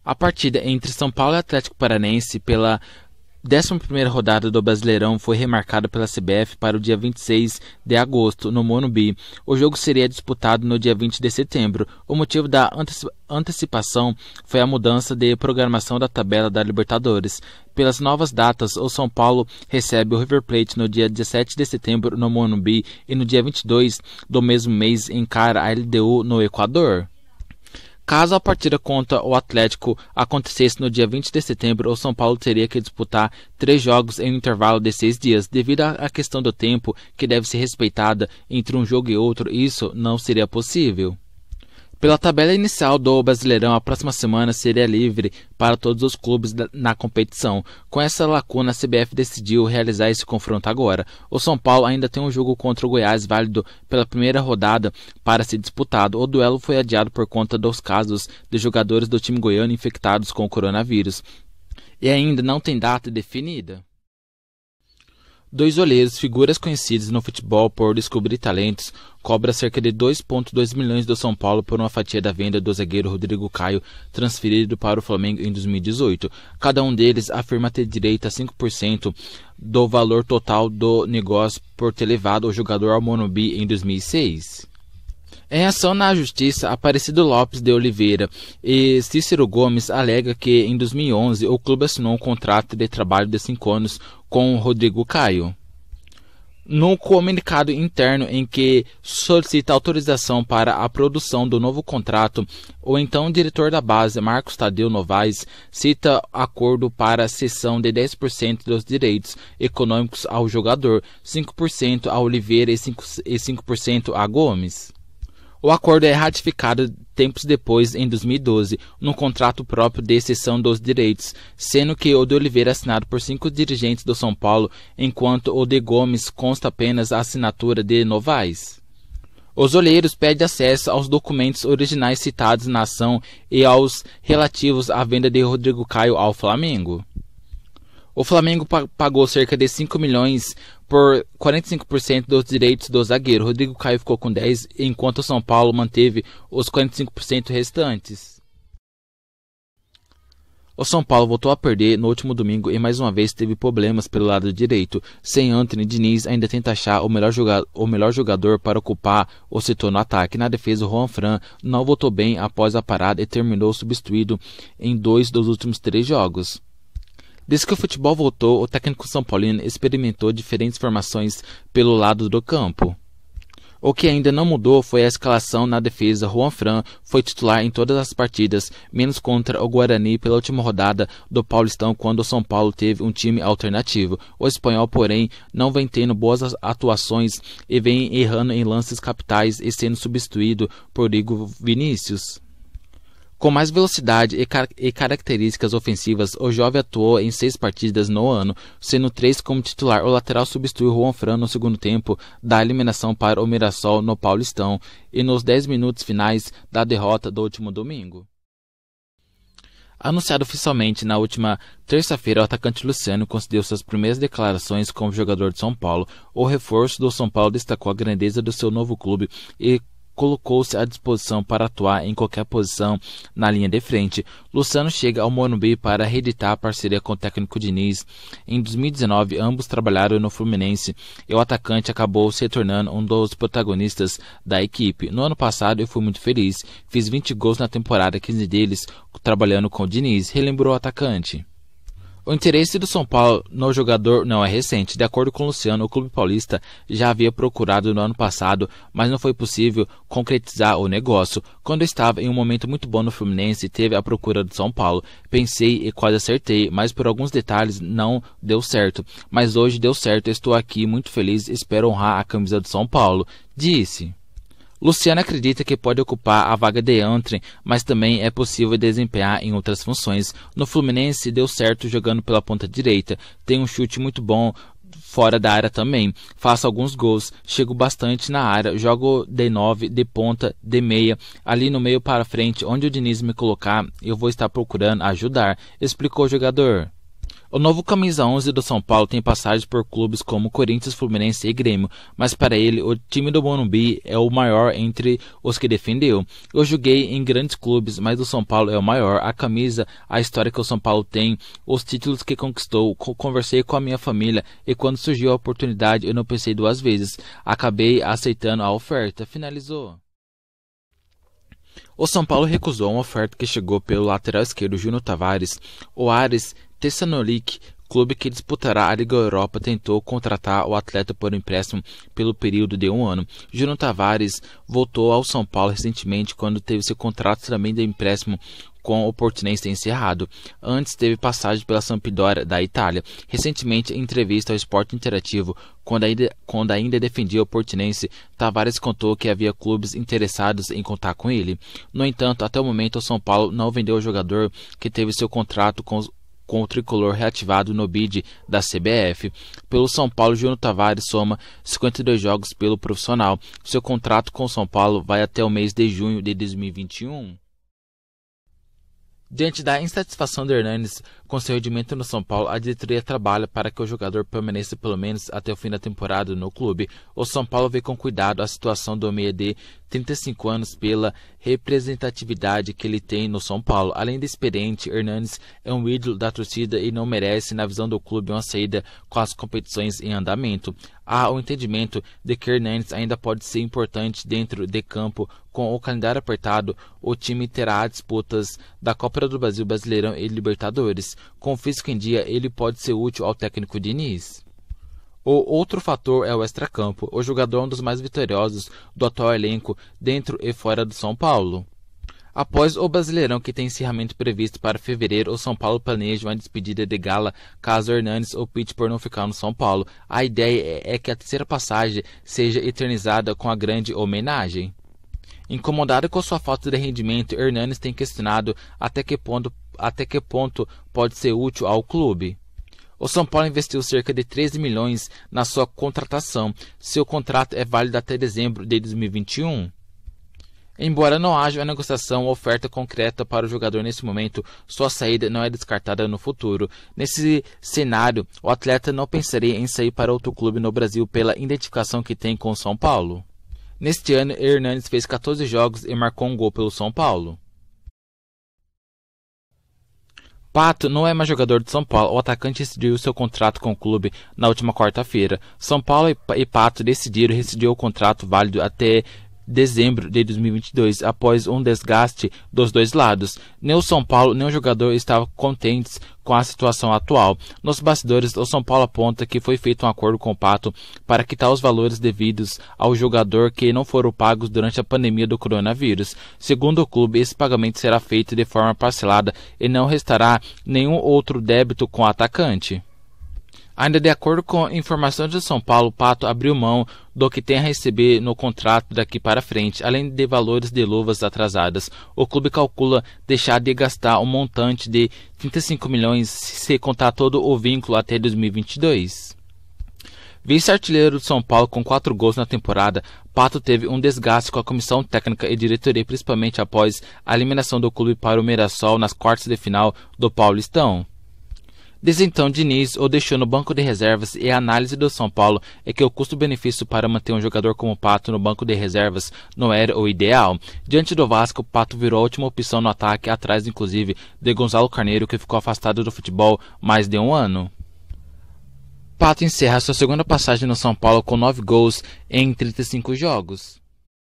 A partida entre São Paulo e Atlético Paranaense pela 11ª rodada do Brasileirão foi remarcada pela CBF para o dia 26 de agosto, no Morumbi. O jogo seria disputado no dia 20 de setembro. O motivo da antecipação foi a mudança de programação da tabela da Libertadores. Pelas novas datas, o São Paulo recebe o River Plate no dia 17 de setembro no Morumbi e no dia 22 do mesmo mês encara a LDU no Equador. Caso a partida contra o Atlético acontecesse no dia 20 de setembro, o São Paulo teria que disputar 3 jogos em um intervalo de 6 dias. Devido à questão do tempo que deve ser respeitada entre um jogo e outro, isso não seria possível. Pela tabela inicial do Brasileirão, a próxima semana seria livre para todos os clubes na competição. Com essa lacuna, a CBF decidiu realizar esse confronto agora. O São Paulo ainda tem um jogo contra o Goiás válido pela primeira rodada para ser disputado. O duelo foi adiado por conta dos casos de jogadores do time goiano infectados com o coronavírus. E ainda não tem data definida. 2 olheiros, figuras conhecidas no futebol por descobrir talentos, cobra cerca de 2,2 milhões do São Paulo por uma fatia da venda do zagueiro Rodrigo Caio, transferido para o Flamengo em 2018. Cada um deles afirma ter direito a 5% do valor total do negócio por ter levado o jogador ao Morumbi em 2006. Em ação na Justiça, Aparecido Lopes de Oliveira e Cícero Gomes alega que em 2011 o clube assinou um contrato de trabalho de 5 anos com o Rodrigo Caio. No comunicado interno em que solicita autorização para a produção do novo contrato, o então diretor da base, Marcos Tadeu Novaes, cita acordo para a cessão de 10% dos direitos econômicos ao jogador, 5% a Oliveira e 5% a Gomes. O acordo é ratificado tempos depois, em 2012, no contrato próprio de cessão dos direitos, sendo que o de Oliveira é assinado por 5 dirigentes do São Paulo, enquanto o de Gomes consta apenas a assinatura de Novaes. Os olheiros pedem acesso aos documentos originais citados na ação e aos relativos à venda de Rodrigo Caio ao Flamengo. O Flamengo pagou cerca de 5 milhões por 45% dos direitos do zagueiro. Rodrigo Caio ficou com 10%, enquanto o São Paulo manteve os 45% restantes. O São Paulo voltou a perder no último domingo e mais uma vez teve problemas pelo lado direito. Sem Anthony, Diniz ainda tenta achar o melhor jogador para ocupar o setor no ataque. Na defesa, o Juan Fran não voltou bem após a parada e terminou substituído em 2 dos últimos 3 jogos. Desde que o futebol voltou, o técnico São Paulino experimentou diferentes formações pelo lado do campo. O que ainda não mudou foi a escalação na defesa. Juan Fran foi titular em todas as partidas, menos contra o Guarani pela última rodada do Paulistão, quando o São Paulo teve um time alternativo. O espanhol, porém, não vem tendo boas atuações e vem errando em lances capitais e sendo substituído por Igor Vinícius. Com mais velocidade e características ofensivas, o jovem atuou em 6 partidas no ano, sendo 3 como titular. O lateral substituiu Juan Fran no segundo tempo da eliminação para o Mirassol no Paulistão e nos 10 minutos finais da derrota do último domingo. Anunciado oficialmente na última terça-feira, o atacante Luciano concedeu suas primeiras declarações como jogador de São Paulo. O reforço do São Paulo destacou a grandeza do seu novo clube e colocou-se à disposição para atuar em qualquer posição na linha de frente. Luciano chega ao Morumbi para reeditar a parceria com o técnico Diniz. Em 2019, ambos trabalharam no Fluminense e o atacante acabou se tornando um dos protagonistas da equipe. No ano passado, eu fui muito feliz. Fiz 20 gols na temporada, 15 deles trabalhando com o Diniz, relembrou o atacante. O interesse do São Paulo no jogador não é recente. De acordo com Luciano, o clube paulista já havia procurado no ano passado, mas não foi possível concretizar o negócio. Quando eu estava em um momento muito bom no Fluminense, teve a procura do São Paulo. Pensei e quase acertei, mas por alguns detalhes não deu certo. Mas hoje deu certo, estou aqui muito feliz e espero honrar a camisa do São Paulo, disse. Luciano acredita que pode ocupar a vaga de Anthony, mas também é possível desempenhar em outras funções. No Fluminense deu certo jogando pela ponta direita, tem um chute muito bom fora da área também, faço alguns gols, chego bastante na área, jogo de 9, de ponta, de meia, ali no meio para frente, onde o Diniz me colocar, eu vou estar procurando ajudar, explicou o jogador. O novo camisa 11 do São Paulo tem passagens por clubes como Corinthians, Fluminense e Grêmio, mas para ele o time do Morumbi é o maior entre os que defendeu. Eu joguei em grandes clubes, mas o São Paulo é o maior. A camisa, a história que o São Paulo tem, os títulos que conquistou, conversei com a minha família e quando surgiu a oportunidade eu não pensei duas vezes. Acabei aceitando a oferta, finalizou. O São Paulo recusou uma oferta que chegou pelo lateral esquerdo Júnior Tavares. O Aris Thessaloniki, clube que disputará a Liga Europa, tentou contratar o atleta por empréstimo pelo período de 1 ano. Júnior Tavares voltou ao São Paulo recentemente quando teve seu contrato também de empréstimo com o Portimonense encerrado. Antes teve passagem pela Sampdoria da Itália. Recentemente, em entrevista ao Esporte Interativo, quando ainda defendia o Portimonense, Tavares contou que havia clubes interessados em contar com ele. No entanto, até o momento o São Paulo não vendeu o jogador que teve seu contrato com o tricolor reativado no bid da CBF. Pelo São Paulo, Júnior Tavares soma 52 jogos pelo profissional. Seu contrato com o São Paulo vai até o mês de junho de 2021. Diante da insatisfação de Hernanes com seu rendimento no São Paulo, a diretoria trabalha para que o jogador permaneça pelo menos até o fim da temporada no clube. O São Paulo vê com cuidado a situação do meia de 35 anos pela representatividade que ele tem no São Paulo. Além de experiente, Hernanes é um ídolo da torcida e não merece, na visão do clube, uma saída com as competições em andamento. Há o entendimento de que Hernanes ainda pode ser importante dentro de campo. Com o calendário apertado, o time terá disputas da Copa do Brasil, Brasileirão e Libertadores. Com o físico em dia, ele pode ser útil ao técnico Diniz. O outro fator é o extracampo. O jogador é um dos mais vitoriosos do atual elenco dentro e fora do São Paulo. Após o Brasileirão, que tem encerramento previsto para fevereiro, o São Paulo planeja uma despedida de gala caso Hernanes opte por não ficar no São Paulo. A ideia é que a terceira passagem seja eternizada com a grande homenagem. Incomodado com sua falta de rendimento, Hernanes tem questionado até que ponto pode ser útil ao clube. O São Paulo investiu cerca de 13 milhões na sua contratação. Seu contrato é válido até dezembro de 2021. Embora não haja uma negociação ou oferta concreta para o jogador nesse momento, sua saída não é descartada no futuro. Nesse cenário, o atleta não pensaria em sair para outro clube no Brasil pela identificação que tem com o São Paulo. Neste ano, Hernanes fez 14 jogos e marcou um gol pelo São Paulo. Pato não é mais jogador de São Paulo. O atacante rescindiu seu contrato com o clube na última quarta-feira. São Paulo e Pato decidiram rescindir o contrato válido até dezembro de 2022, após um desgaste dos dois lados. Nem o São Paulo nem o jogador estavam contentes com a situação atual. Nos bastidores, o São Paulo aponta que foi feito um acordo com o Pato para quitar os valores devidos ao jogador que não foram pagos durante a pandemia do coronavírus. Segundo o clube, esse pagamento será feito de forma parcelada e não restará nenhum outro débito com o atacante. Ainda de acordo com informações do São Paulo, o Pato abriu mão do que tem a receber no contrato daqui para frente, além de valores de luvas atrasadas. O clube calcula deixar de gastar um montante de 35 milhões se contar todo o vínculo até 2022. Vice-artilheiro do São Paulo com 4 gols na temporada, Pato teve um desgaste com a comissão técnica e diretoria, principalmente após a eliminação do clube para o Mirassol nas quartas de final do Paulistão. Desde então, Diniz o deixou no banco de reservas e a análise do São Paulo é que o custo-benefício para manter um jogador como o Pato no banco de reservas não era o ideal. Diante do Vasco, o Pato virou a última opção no ataque, atrás inclusive de Gonzalo Carneiro, que ficou afastado do futebol mais de 1 ano. Pato encerra sua segunda passagem no São Paulo com 9 gols em 35 jogos.